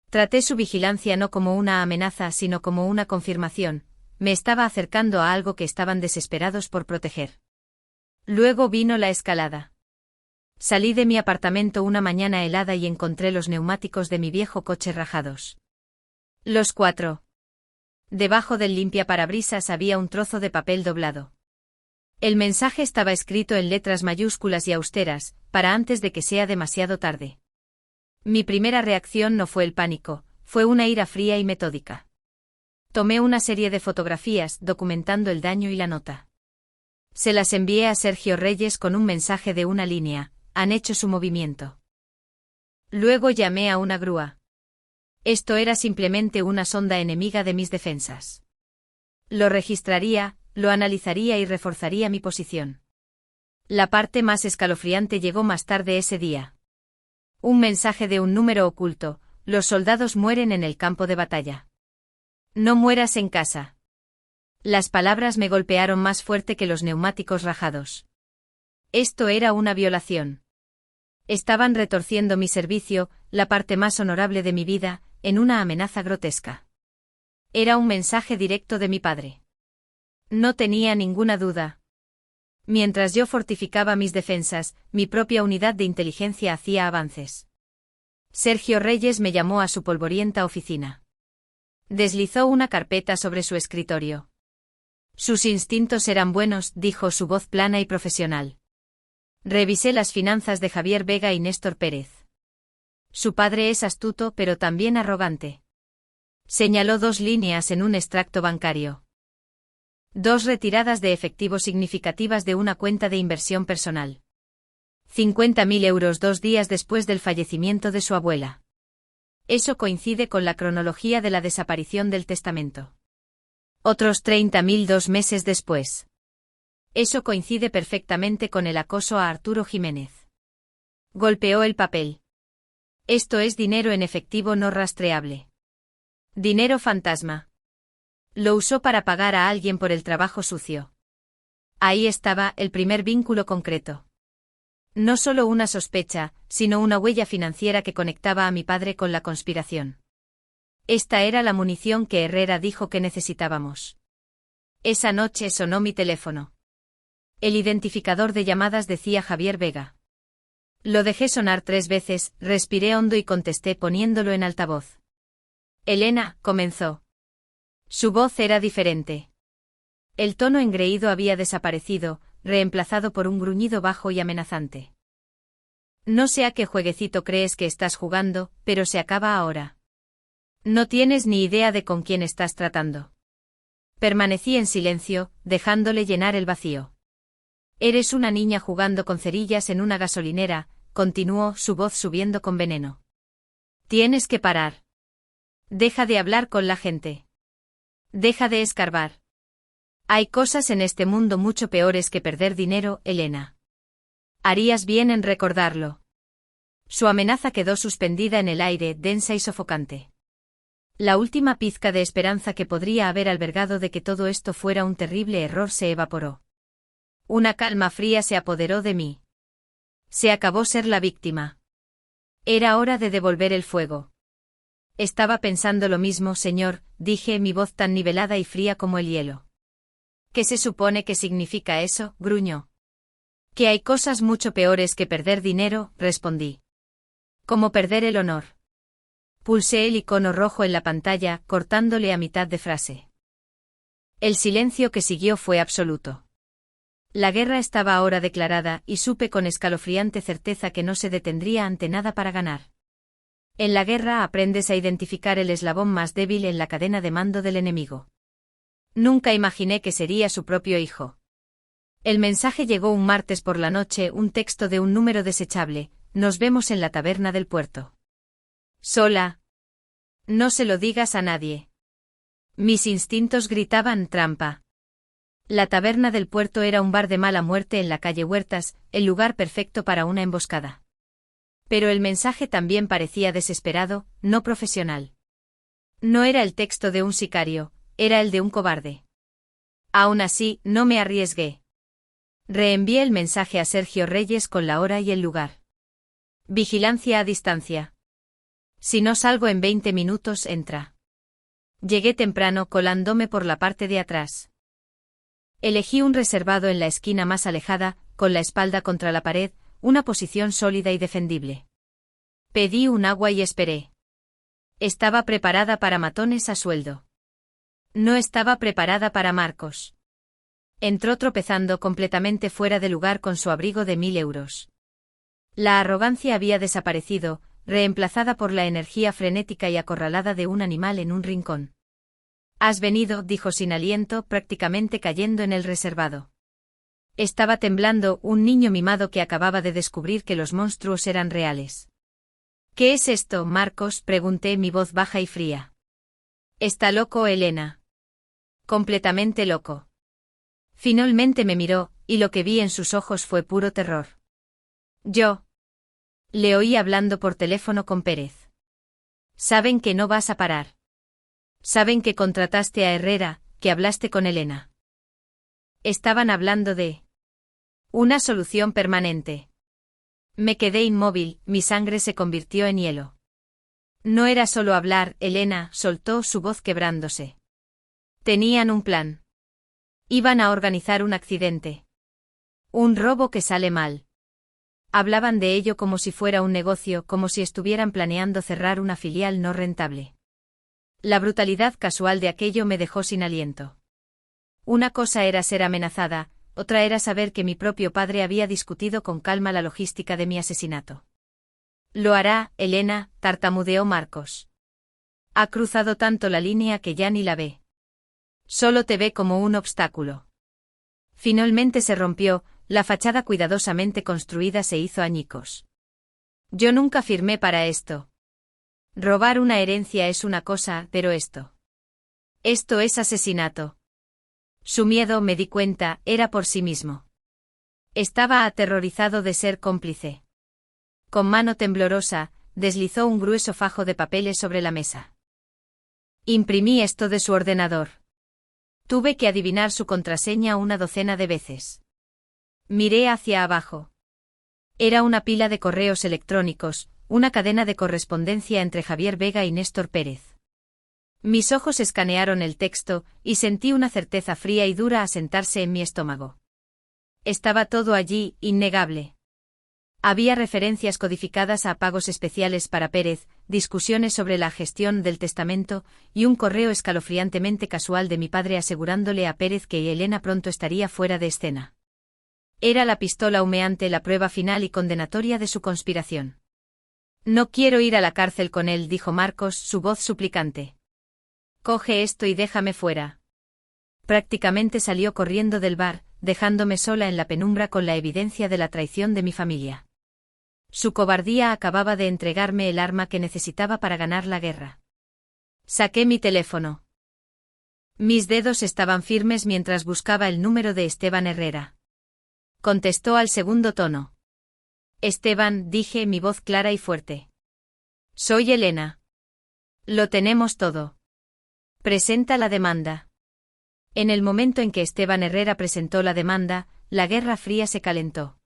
Traté su vigilancia no como una amenaza, sino como una confirmación. Me estaba acercando a algo que estaban desesperados por proteger. Luego vino la escalada. Salí de mi apartamento una mañana helada y encontré los neumáticos de mi viejo coche rajados. Los 4. Debajo del limpiaparabrisas había un trozo de papel doblado. El mensaje estaba escrito en letras mayúsculas y austeras: para antes de que sea demasiado tarde. Mi primera reacción no fue el pánico, fue una ira fría y metódica. Tomé una serie de fotografías, documentando el daño y la nota. Se las envié a Sergio Reyes con un mensaje de una línea: han hecho su movimiento. Luego llamé a una grúa. Esto era simplemente una sonda enemiga de mis defensas. Lo registraría, lo analizaría y reforzaría mi posición. La parte más escalofriante llegó más tarde ese día. Un mensaje de un número oculto: los soldados mueren en el campo de batalla. No mueras en casa. Las palabras me golpearon más fuerte que los neumáticos rajados. Esto era una violación. Estaban retorciendo mi servicio, la parte más honorable de mi vida, en una amenaza grotesca. Era un mensaje directo de mi padre. No tenía ninguna duda. Mientras yo fortificaba mis defensas, mi propia unidad de inteligencia hacía avances. Sergio Reyes me llamó a su polvorienta oficina. Deslizó una carpeta sobre su escritorio. Sus instintos eran buenos, dijo su voz plana y profesional. Revisé las finanzas de Javier Vega y Néstor Pérez. Su padre es astuto pero también arrogante. Señaló 2 líneas en un extracto bancario. 2 retiradas de efectivo significativas de una cuenta de inversión personal. 50.000 euros 2 días después del fallecimiento de su abuela. Eso coincide con la cronología de la desaparición del testamento. Otros 30.000 2 meses después. Eso coincide perfectamente con el acoso a Arturo Jiménez. Golpeó el papel. Esto es dinero en efectivo no rastreable. Dinero fantasma. Lo usó para pagar a alguien por el trabajo sucio. Ahí estaba el primer vínculo concreto. No solo una sospecha, sino una huella financiera que conectaba a mi padre con la conspiración. Esta era la munición que Herrera dijo que necesitábamos. Esa noche sonó mi teléfono. El identificador de llamadas decía Javier Vega. Lo dejé sonar 3 veces, respiré hondo y contesté poniéndolo en altavoz. Elena, comenzó. Su voz era diferente. El tono engreído había desaparecido, reemplazado por un gruñido bajo y amenazante. No sé a qué jueguecito crees que estás jugando, pero se acaba ahora. No tienes ni idea de con quién estás tratando. Permanecí en silencio, dejándole llenar el vacío. Eres una niña jugando con cerillas en una gasolinera, continuó, su voz subiendo con veneno. Tienes que parar. Deja de hablar con la gente. Deja de escarbar. Hay cosas en este mundo mucho peores que perder dinero, Elena. Harías bien en recordarlo. Su amenaza quedó suspendida en el aire, densa y sofocante. La última pizca de esperanza que podría haber albergado de que todo esto fuera un terrible error se evaporó. Una calma fría se apoderó de mí. Se acabó ser la víctima. Era hora de devolver el fuego. Estaba pensando lo mismo, señor, dije, mi voz tan nivelada y fría como el hielo. ¿Qué se supone que significa eso?, gruñó. Que hay cosas mucho peores que perder dinero, respondí. Como perder el honor. Pulsé el icono rojo en la pantalla, cortándole a mitad de frase. El silencio que siguió fue absoluto. La guerra estaba ahora declarada, y supe con escalofriante certeza que no se detendría ante nada para ganar. En la guerra aprendes a identificar el eslabón más débil en la cadena de mando del enemigo. Nunca imaginé que sería su propio hijo. El mensaje llegó un martes por la noche, un texto de un número desechable: nos vemos en la taberna del puerto. Sola. No se lo digas a nadie. Mis instintos gritaban trampa. La taberna del puerto era un bar de mala muerte en la calle Huertas, el lugar perfecto para una emboscada. Pero el mensaje también parecía desesperado, no profesional. No era el texto de un sicario, era el de un cobarde. Aún así, no me arriesgué. Reenvié el mensaje a Sergio Reyes con la hora y el lugar. Vigilancia a distancia. Si no salgo en 20 minutos, entra. Llegué temprano, colándome por la parte de atrás. Elegí un reservado en la esquina más alejada, con la espalda contra la pared, una posición sólida y defendible. Pedí un agua y esperé. Estaba preparada para matones a sueldo. No estaba preparada para Marcos. Entró tropezando completamente fuera de lugar con su abrigo de 1.000 euros. La arrogancia había desaparecido, reemplazada por la energía frenética y acorralada de un animal en un rincón. «Has venido», dijo sin aliento, prácticamente cayendo en el reservado. Estaba temblando, un niño mimado que acababa de descubrir que los monstruos eran reales. «¿Qué es esto, Marcos?», pregunté, mi voz baja y fría. «Está loco, Elena». «Completamente loco». Finalmente me miró, y lo que vi en sus ojos fue puro terror. «Yo». Le oí hablando por teléfono con Pérez. «Saben que no vas a parar. Saben que contrataste a Herrera, que hablaste con Elena. Estaban hablando de una solución permanente». Me quedé inmóvil, mi sangre se convirtió en hielo. No era solo hablar, Elena, soltó, su voz quebrándose. Tenían un plan. Iban a organizar un accidente. Un robo que sale mal. Hablaban de ello como si fuera un negocio, como si estuvieran planeando cerrar una filial no rentable. La brutalidad casual de aquello me dejó sin aliento. Una cosa era ser amenazada, otra era saber que mi propio padre había discutido con calma la logística de mi asesinato. Lo hará, Elena, tartamudeó Marcos. Ha cruzado tanto la línea que ya ni la ve. Solo te ve como un obstáculo. Finalmente se rompió, la fachada cuidadosamente construida se hizo añicos. Yo nunca firmé para esto. Robar una herencia es una cosa, pero esto es asesinato. Su miedo, me di cuenta, era por sí mismo. Estaba aterrorizado de ser cómplice. Con mano temblorosa, deslizó un grueso fajo de papeles sobre la mesa. Imprimí esto de su ordenador. Tuve que adivinar su contraseña una docena de veces. Miré hacia abajo. Era una pila de correos electrónicos, una cadena de correspondencia entre Javier Vega y Néstor Pérez. Mis ojos escanearon el texto, y sentí una certeza fría y dura asentarse en mi estómago. Estaba todo allí, innegable. Había referencias codificadas a pagos especiales para Pérez, discusiones sobre la gestión del testamento, y un correo escalofriantemente casual de mi padre asegurándole a Pérez que Elena pronto estaría fuera de escena. Era la pistola humeante la prueba final y condenatoria de su conspiración. No quiero ir a la cárcel con él, dijo Marcos, su voz suplicante. Coge esto y déjame fuera. Prácticamente salió corriendo del bar, dejándome sola en la penumbra con la evidencia de la traición de mi familia. Su cobardía acababa de entregarme el arma que necesitaba para ganar la guerra. Saqué mi teléfono. Mis dedos estaban firmes mientras buscaba el número de Esteban Herrera. Contestó al segundo tono. Esteban, dije, mi voz clara y fuerte. Soy Elena. Lo tenemos todo. Presenta la demanda. En el momento en que Esteban Herrera presentó la demanda, la Guerra Fría se calentó.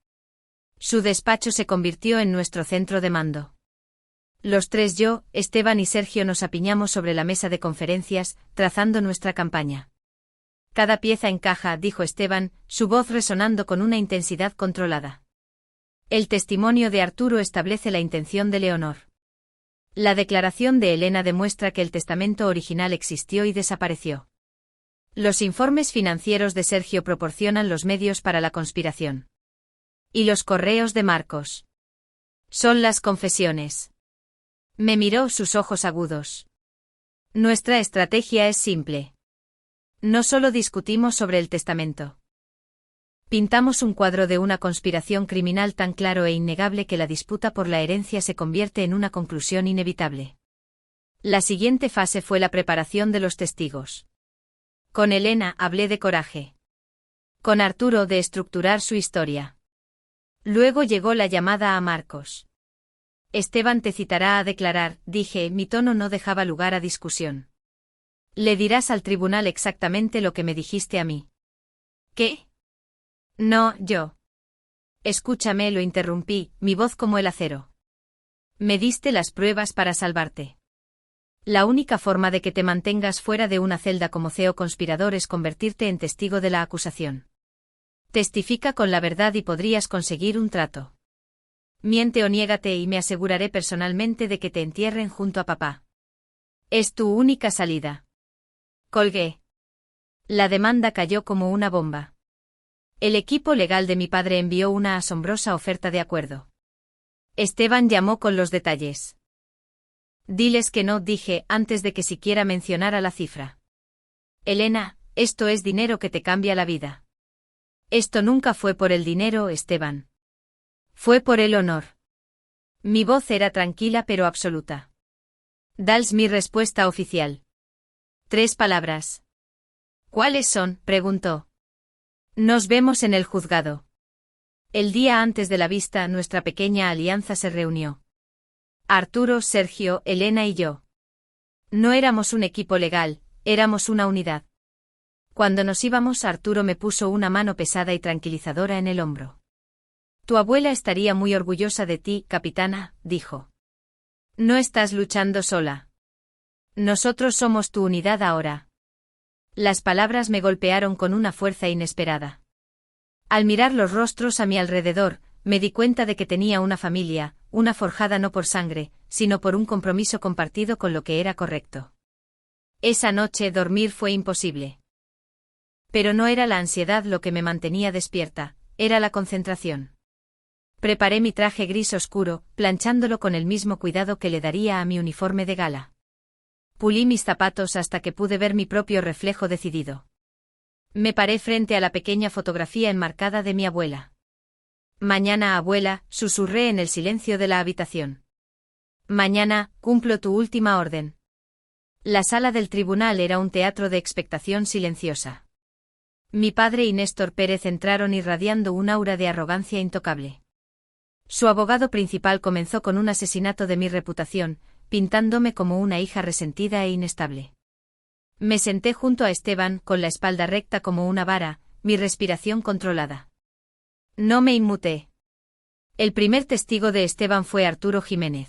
Su despacho se convirtió en nuestro centro de mando. Los tres, yo, Esteban y Sergio, nos apiñamos sobre la mesa de conferencias, trazando nuestra campaña. Cada pieza encaja, dijo Esteban, su voz resonando con una intensidad controlada. El testimonio de Arturo establece la intención de Leonor. La declaración de Elena demuestra que el testamento original existió y desapareció. Los informes financieros de Sergio proporcionan los medios para la conspiración. Y los correos de Marcos. Son las confesiones. Me miró, sus ojos agudos. Nuestra estrategia es simple. No solo discutimos sobre el testamento. Pintamos un cuadro de una conspiración criminal tan claro e innegable que la disputa por la herencia se convierte en una conclusión inevitable. La siguiente fase fue la preparación de los testigos. Con Elena hablé de coraje. Con Arturo de estructurar su historia. Luego llegó la llamada a Marcos. Esteban te citará a declarar, dije, mi tono no dejaba lugar a discusión. Le dirás al tribunal exactamente lo que me dijiste a mí. ¿Qué? No, yo. Escúchame, lo interrumpí, mi voz como el acero. Me diste las pruebas para salvarte. La única forma de que te mantengas fuera de una celda como CEO conspirador es convertirte en testigo de la acusación. Testifica con la verdad y podrías conseguir un trato. Miente o niégate y me aseguraré personalmente de que te entierren junto a papá. Es tu única salida. Colgué. La demanda cayó como una bomba. El equipo legal de mi padre envió una asombrosa oferta de acuerdo. Esteban llamó con los detalles. Diles que no, dije, antes de que siquiera mencionara la cifra. Elena, esto es dinero que te cambia la vida. Esto nunca fue por el dinero, Esteban. Fue por el honor. Mi voz era tranquila pero absoluta. Dals mi respuesta oficial. 3 palabras. ¿Cuáles son?, preguntó. Nos vemos en el juzgado. El día antes de la vista, nuestra pequeña alianza se reunió. Arturo, Sergio, Elena y yo. No éramos un equipo legal, éramos una unidad. Cuando nos íbamos, Arturo me puso una mano pesada y tranquilizadora en el hombro. Tu abuela estaría muy orgullosa de ti, capitana, dijo. No estás luchando sola. Nosotros somos tu unidad ahora. Las palabras me golpearon con una fuerza inesperada. Al mirar los rostros a mi alrededor, me di cuenta de que tenía una familia, una forjada no por sangre, sino por un compromiso compartido con lo que era correcto. Esa noche dormir fue imposible. Pero no era la ansiedad lo que me mantenía despierta, era la concentración. Preparé mi traje gris oscuro, planchándolo con el mismo cuidado que le daría a mi uniforme de gala. Pulí mis zapatos hasta que pude ver mi propio reflejo decidido. Me paré frente a la pequeña fotografía enmarcada de mi abuela. Mañana, abuela, susurré en el silencio de la habitación. Mañana, cumplo tu última orden. La sala del tribunal era un teatro de expectación silenciosa. Mi padre y Néstor Pérez entraron irradiando un aura de arrogancia intocable. Su abogado principal comenzó con un asesinato de mi reputación, pintándome como una hija resentida e inestable. Me senté junto a Esteban, con la espalda recta como una vara, mi respiración controlada. No me inmuté. El primer testigo de Esteban fue Arturo Jiménez.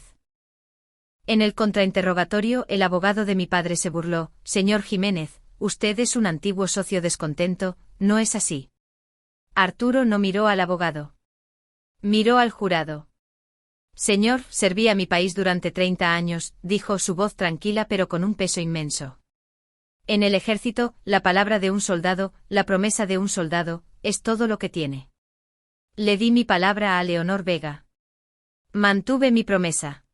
En el contrainterrogatorio, el abogado de mi padre se burló: «Señor Jiménez, usted es un antiguo socio descontento, ¿no es así?». Arturo no miró al abogado. Miró al jurado. «Señor, serví a mi país durante 30 años», dijo, su voz tranquila pero con un peso inmenso. «En el ejército, la palabra de un soldado, la promesa de un soldado, es todo lo que tiene. Le di mi palabra a Leonor Vega. Mantuve mi promesa».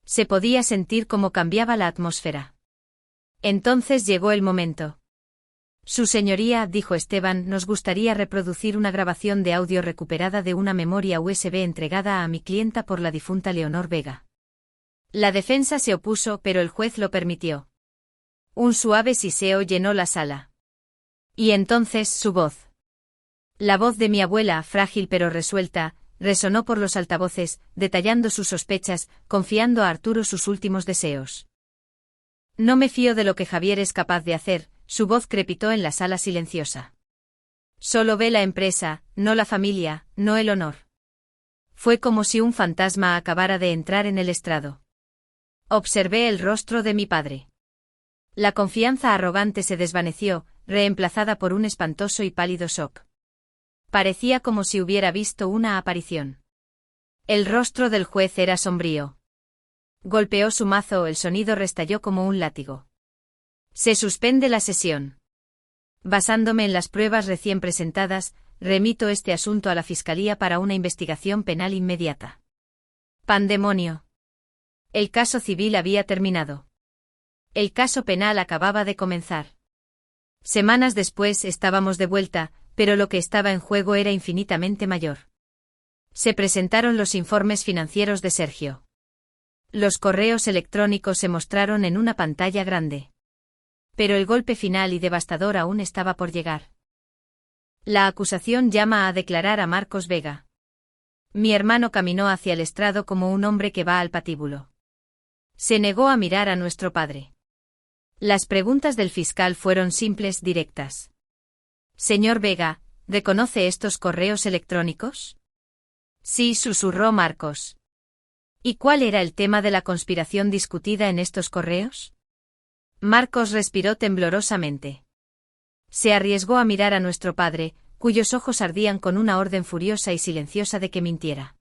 Se podía sentir cómo cambiaba la atmósfera. Entonces llegó el momento. «Su señoría», dijo Esteban, «nos gustaría reproducir una grabación de audio recuperada de una memoria USB entregada a mi clienta por la difunta Leonor Vega». La defensa se opuso, pero el juez lo permitió. Un suave siseo llenó la sala. Y entonces su voz. La voz de mi abuela, frágil pero resuelta, resonó por los altavoces, detallando sus sospechas, confiando a Arturo sus últimos deseos. «No me fío de lo que Javier es capaz de hacer», su voz crepitó en la sala silenciosa. «Solo ve la empresa, no la familia, no el honor». Fue como si un fantasma acabara de entrar en el estrado. Observé el rostro de mi padre. La confianza arrogante se desvaneció, reemplazada por un espantoso y pálido shock. Parecía como si hubiera visto una aparición. El rostro del juez era sombrío. Golpeó su mazo, el sonido restalló como un látigo. «Se suspende la sesión. Basándome en las pruebas recién presentadas, remito este asunto a la Fiscalía para una investigación penal inmediata». Pandemonio. El caso civil había terminado. El caso penal acababa de comenzar. Semanas después estábamos de vuelta, pero lo que estaba en juego era infinitamente mayor. Se presentaron los informes financieros de Sergio. Los correos electrónicos se mostraron en una pantalla grande. Pero el golpe final y devastador aún estaba por llegar. La acusación llama a declarar a Marcos Vega. Mi hermano caminó hacia el estrado como un hombre que va al patíbulo. Se negó a mirar a nuestro padre. Las preguntas del fiscal fueron simples, directas. «Señor Vega, ¿reconoce estos correos electrónicos?». «Sí», susurró Marcos. «¿Y cuál era el tema de la conspiración discutida en estos correos?». Marcos respiró temblorosamente. Se arriesgó a mirar a nuestro padre, cuyos ojos ardían con una orden furiosa y silenciosa de que mintiera.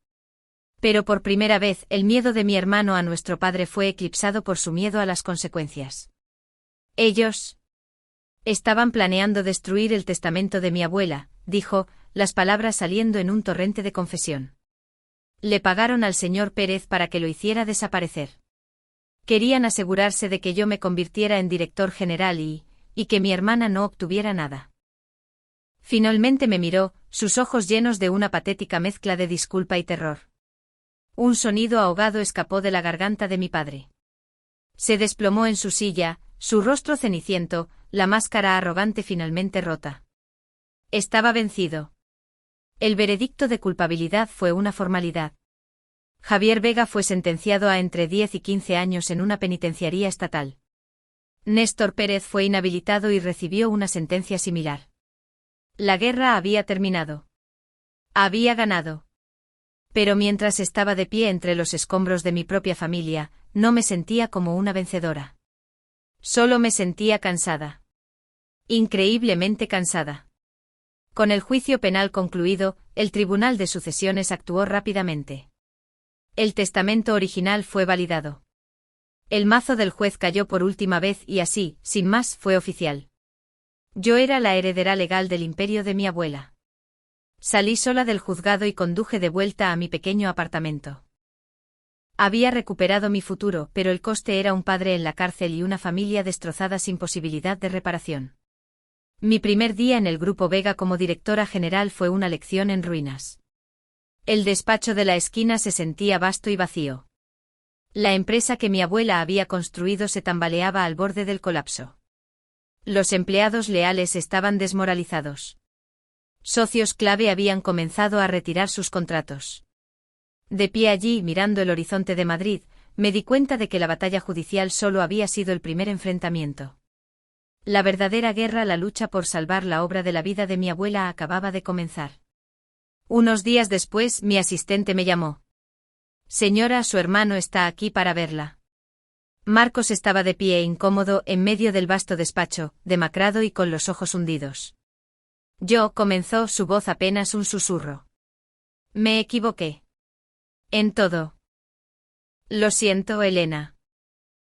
Pero por primera vez, el miedo de mi hermano a nuestro padre fue eclipsado por su miedo a las consecuencias. «Ellos estaban planeando destruir el testamento de mi abuela», dijo, las palabras saliendo en un torrente de confesión. «Le pagaron al señor Pérez para que lo hiciera desaparecer. Querían asegurarse de que yo me convirtiera en director general y que mi hermana no obtuviera nada». Finalmente me miró, sus ojos llenos de una patética mezcla de disculpa y terror. Un sonido ahogado escapó de la garganta de mi padre. Se desplomó en su silla, su rostro ceniciento, la máscara arrogante finalmente rota. Estaba vencido. El veredicto de culpabilidad fue una formalidad. Javier Vega fue sentenciado a entre 10 y 15 años en una penitenciaría estatal. Néstor Pérez fue inhabilitado y recibió una sentencia similar. La guerra había terminado. Había ganado. Pero mientras estaba de pie entre los escombros de mi propia familia, no me sentía como una vencedora. Solo me sentía cansada. Increíblemente cansada. Con el juicio penal concluido, el Tribunal de Sucesiones actuó rápidamente. El testamento original fue validado. El mazo del juez cayó por última vez y así, sin más, fue oficial. Yo era la heredera legal del imperio de mi abuela. Salí sola del juzgado y conduje de vuelta a mi pequeño apartamento. Había recuperado mi futuro, pero el coste era un padre en la cárcel y una familia destrozada sin posibilidad de reparación. Mi primer día en el Grupo Vega como directora general fue una lección en ruinas. El despacho de la esquina se sentía vasto y vacío. La empresa que mi abuela había construido se tambaleaba al borde del colapso. Los empleados leales estaban desmoralizados. Socios clave habían comenzado a retirar sus contratos. De pie allí, mirando el horizonte de Madrid, me di cuenta de que la batalla judicial solo había sido el primer enfrentamiento. La verdadera guerra, la lucha por salvar la obra de la vida de mi abuela, acababa de comenzar. Unos días después, mi asistente me llamó. Señora, su hermano está aquí para verla. Marcos estaba de pie, incómodo, en medio del vasto despacho, demacrado y con los ojos hundidos. Comenzó, su voz apenas un susurro. Me equivoqué. En todo. Lo siento, Elena.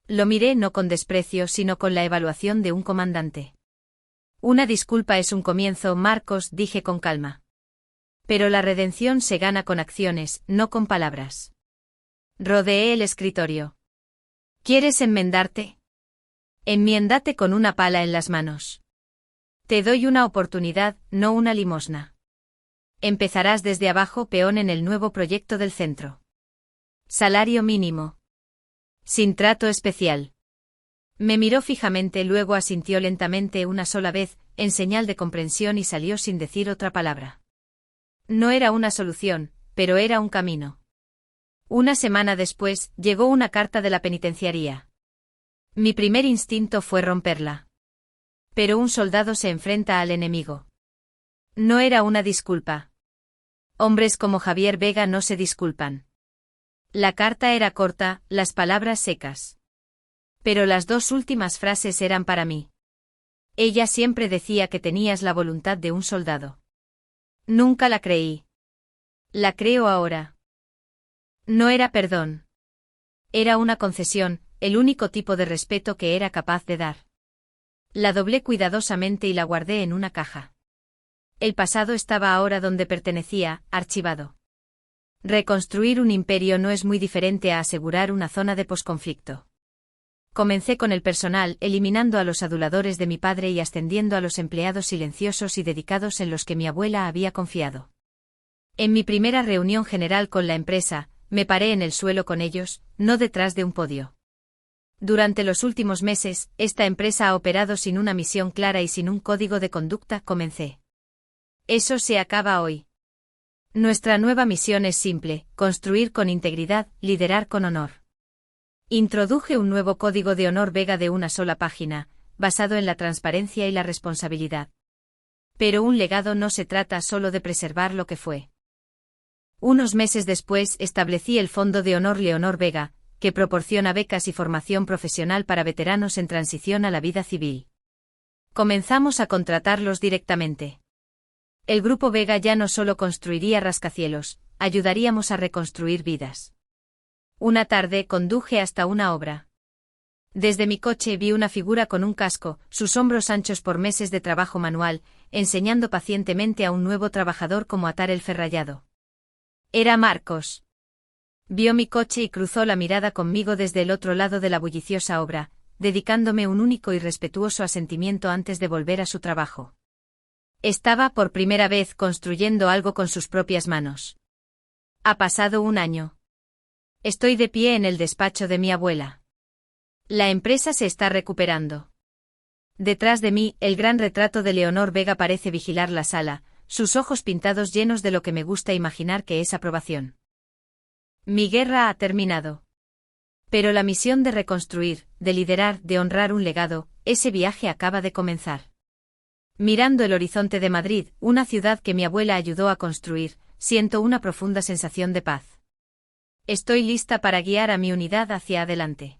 Lo miré no con desprecio, sino con la evaluación de un comandante. Una disculpa es un comienzo, Marcos, dije con calma. Pero la redención se gana con acciones, no con palabras. Rodeé el escritorio. ¿Quieres enmendarte? Enmiéndate con una pala en las manos. Te doy una oportunidad, no una limosna. Empezarás desde abajo, peón en el nuevo proyecto del centro. Salario mínimo. Sin trato especial. Me miró fijamente, luego asintió lentamente una sola vez, en señal de comprensión, y salió sin decir otra palabra. No era una solución, pero era un camino. Una semana después, llegó una carta de la penitenciaría. Mi primer instinto fue romperla. Pero un soldado se enfrenta al enemigo. No era una disculpa. Hombres como Javier Vega no se disculpan. La carta era corta, las palabras secas. Pero las dos últimas frases eran para mí. Ella siempre decía que tenías la voluntad de un soldado. Nunca la creí. La creo ahora. No era perdón. Era una concesión, el único tipo de respeto que era capaz de dar. La doblé cuidadosamente y la guardé en una caja. El pasado estaba ahora donde pertenecía, archivado. Reconstruir un imperio no es muy diferente a asegurar una zona de posconflicto. Comencé con el personal, eliminando a los aduladores de mi padre y ascendiendo a los empleados silenciosos y dedicados en los que mi abuela había confiado. En mi primera reunión general con la empresa, me paré en el suelo con ellos, no detrás de un podio. Durante los últimos meses, esta empresa ha operado sin una misión clara y sin un código de conducta, comencé. Eso se acaba hoy. Nuestra nueva misión es simple: construir con integridad, liderar con honor. Introduje un nuevo código de honor Vega de una sola página, basado en la transparencia y la responsabilidad. Pero un legado no se trata solo de preservar lo que fue. Unos meses después establecí el Fondo de Honor Leonor Vega, que proporciona becas y formación profesional para veteranos en transición a la vida civil. Comenzamos a contratarlos directamente. El Grupo Vega ya no solo construiría rascacielos, ayudaríamos a reconstruir vidas. Una tarde conduje hasta una obra. Desde mi coche vi una figura con un casco, sus hombros anchos por meses de trabajo manual, enseñando pacientemente a un nuevo trabajador cómo atar el ferrallado. Era Marcos. Vio mi coche y cruzó la mirada conmigo desde el otro lado de la bulliciosa obra, dedicándome un único y respetuoso asentimiento antes de volver a su trabajo. Estaba por primera vez construyendo algo con sus propias manos. Ha pasado un año. Estoy de pie en el despacho de mi abuela. La empresa se está recuperando. Detrás de mí, el gran retrato de Leonor Vega parece vigilar la sala, sus ojos pintados llenos de lo que me gusta imaginar que es aprobación. Mi guerra ha terminado. Pero la misión de reconstruir, de liderar, de honrar un legado, ese viaje acaba de comenzar. Mirando el horizonte de Madrid, una ciudad que mi abuela ayudó a construir, siento una profunda sensación de paz. Estoy lista para guiar a mi unidad hacia adelante.